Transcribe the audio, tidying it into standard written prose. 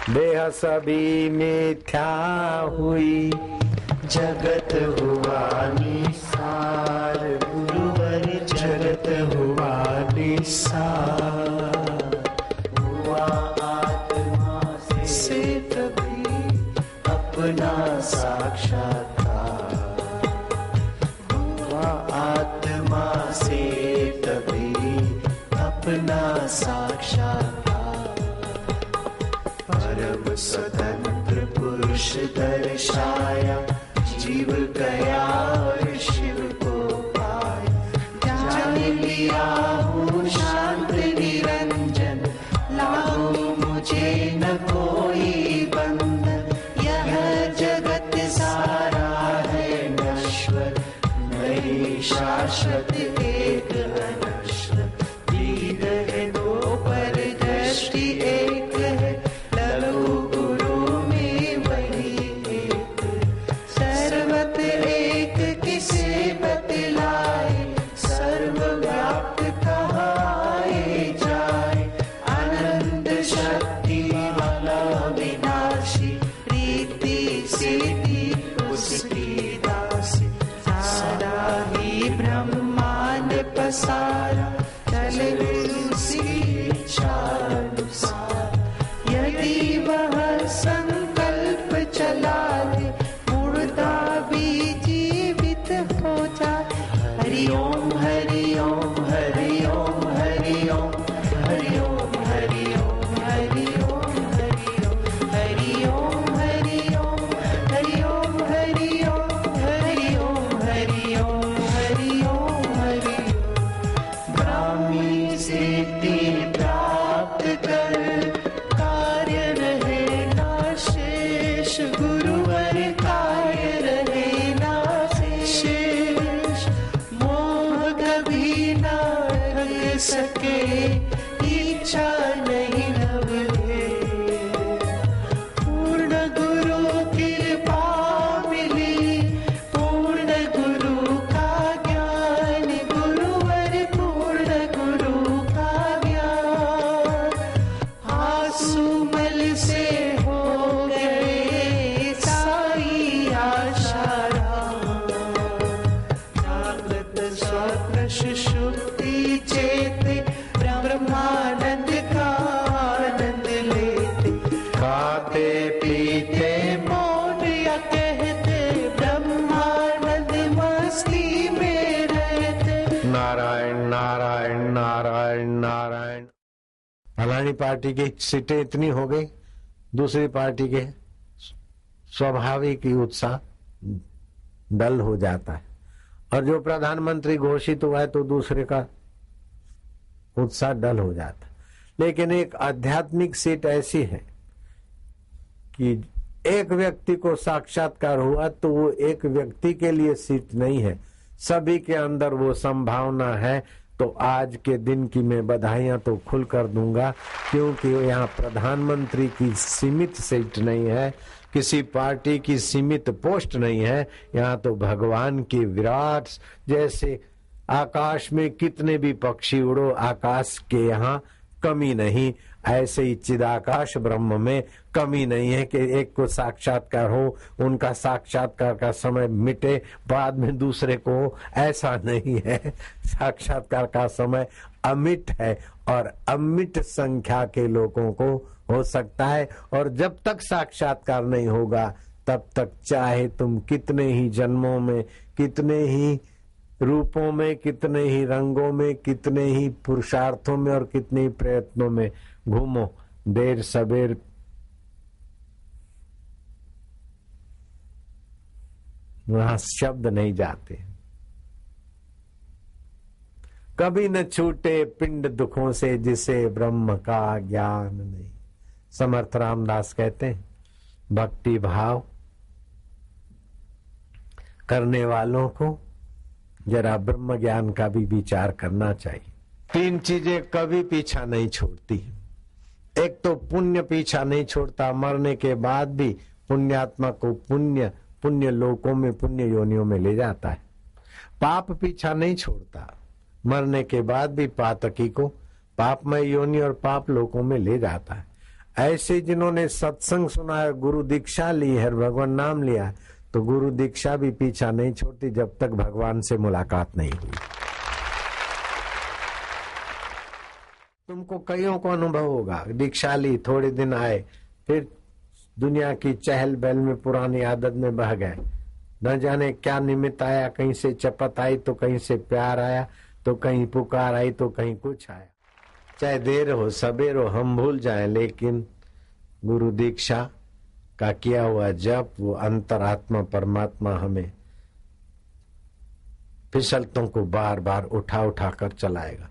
देह सभी मिथ्या हुई, जगत हुआ निसार, गुरुवर जगत हुआ निसार। हुआ आत्मा से तभी अपना साक्षात्कार, हुआ आत्मा से तभी अपना साक्षात्कार। परम स्वतंत्र पुरुष दर्शाया, जीव गया और शिव को पाया। जान लिया हूँ शांत निरंजन, लागू मुझे न कोई बंधन। यह जगत सारा है नश्वर, नहीं शाश्वत एक अनश्वर। दीन है दो पर दृष्टि एक है, लघु गुरु में वही एक। सर्वत एक किसे बतलाए, सर्वव्याप्त कहाए जाए। आनंद शक्ति वाला विनाशी, रीति सिद्धि उसकी दासी। सारा ही ब्रह्मांड पसारा, चले उसी इच्छानुसार। यदि वह संकल्प चला दे, मुर्दा भी जीवित हो जाए। हरि ओम हरि ओम हरि ओम हरि ओम हरि ओम हरि ओम हरि ओम हरि ओम हरि ओम हरि ओम हरि ओम हरि ओम हरि ओम हरि ओम हरि ओम। ब्राह्मी सिद्धि प्राप्त कर, कार्य रहे ना शेष। गुरुवर कार्य रहे ना शेष। मोह कभी ना रख सके, इच्छा नहीं नवले। पूर्ण गुरु कृपा मिली, पूर्ण गुरु का ज्ञान। गुरुवर पूर्ण गुरु का ज्ञान। आंसुमल से हो गए साई आशाराम। जागृत स्वप्न सुषुप्ति चेते, ब्रह्मानंद का आनंद लेते। खाते पीते मौन या कहते, ब्रह्मानंद मस्ती में रहते। नारायण नारायण नारायण नारायण। फलानी पार्टी की सीटें इतनी हो गई, दूसरी पार्टी के स्वाभाविक ही उत्साह डल हो जाता है, और जो प्रधानमंत्री घोषित हुआ है तो दूसरे का उत्साह डल हो जाता है। लेकिन एक आध्यात्मिक सीट ऐसी है कि एक व्यक्ति को साक्षात्कार हुआ तो वो एक व्यक्ति के लिए सीट नहीं है, सभी के अंदर वो संभावना है। तो आज के दिन की मैं बधाइयां तो खुल कर दूंगा, क्योंकि यहाँ प्रधानमंत्री की सीमित सीट नहीं है, किसी पार्टी की सीमित पोस्ट नहीं है। यहाँ तो भगवान की विराट, जैसे आकाश में कितने भी पक्षी उड़ो, आकाश के यहाँ कमी नहीं, ऐसे ही चिदाकाश ब्रह्म में कमी नहीं है कि एक को साक्षात्कार हो, उनका साक्षात्कार का समय मिटे, बाद में दूसरे को। ऐसा नहीं है, साक्षात्कार का समय अमिट है, और अमिट संख्या के लोगों को हो सकता है। और जब तक साक्षात्कार नहीं होगा, तब तक चाहे तुम कितने ही जन्मों में, कितने ही रूपों में, कितने ही रंगों में, कितने ही पुरुषार्थों में और कितने ही प्रयत्नों में घूमो, देर सबेर वहां शब्द नहीं जाते। कभी न छूटे पिंड दुखों से, जिसे ब्रह्म का ज्ञान नहीं। समर्थ रामदास कहते हैं, भक्ति भाव करने वालों को जरा ब्रह्म ज्ञान का भी विचार करना चाहिए। तीन चीजें कभी पीछा नहीं छोड़ती। एक तो पुण्य पीछा नहीं छोड़ता, मरने के बाद भी पुण्यात्मा को पुण्य लोकों में, पुण्य योनियों में ले जाता है। पाप पीछा नहीं छोड़ता, मरने के बाद भी पातकी को पापमय योनि और पाप लोकों में ले जाता है। ऐसे जिन्होंने सत्संग सुना है, गुरु दीक्षा ली है, भगवान नाम लिया, तो गुरु दीक्षा भी पीछा नहीं छोड़ती जब तक भगवान से मुलाकात नहीं हुई। तुमको कईयों को अनुभव होगा, दीक्षा ली, थोड़े दिन आए, फिर दुनिया की चहल पहल में पुरानी आदत में बह गए, न जाने क्या निमित्त आया, कहीं से चपत आई तो कहीं से प्यार आया, तो कहीं पुकार आई तो कहीं कुछ आया। चाहे देर हो सबेर हो हम भूल जाएं, लेकिन गुरु दीक्षा का किया हुआ जप, वो अंतरात्मा परमात्मा हमें फिसलतों को बार बार उठा उठा कर चलाएगा।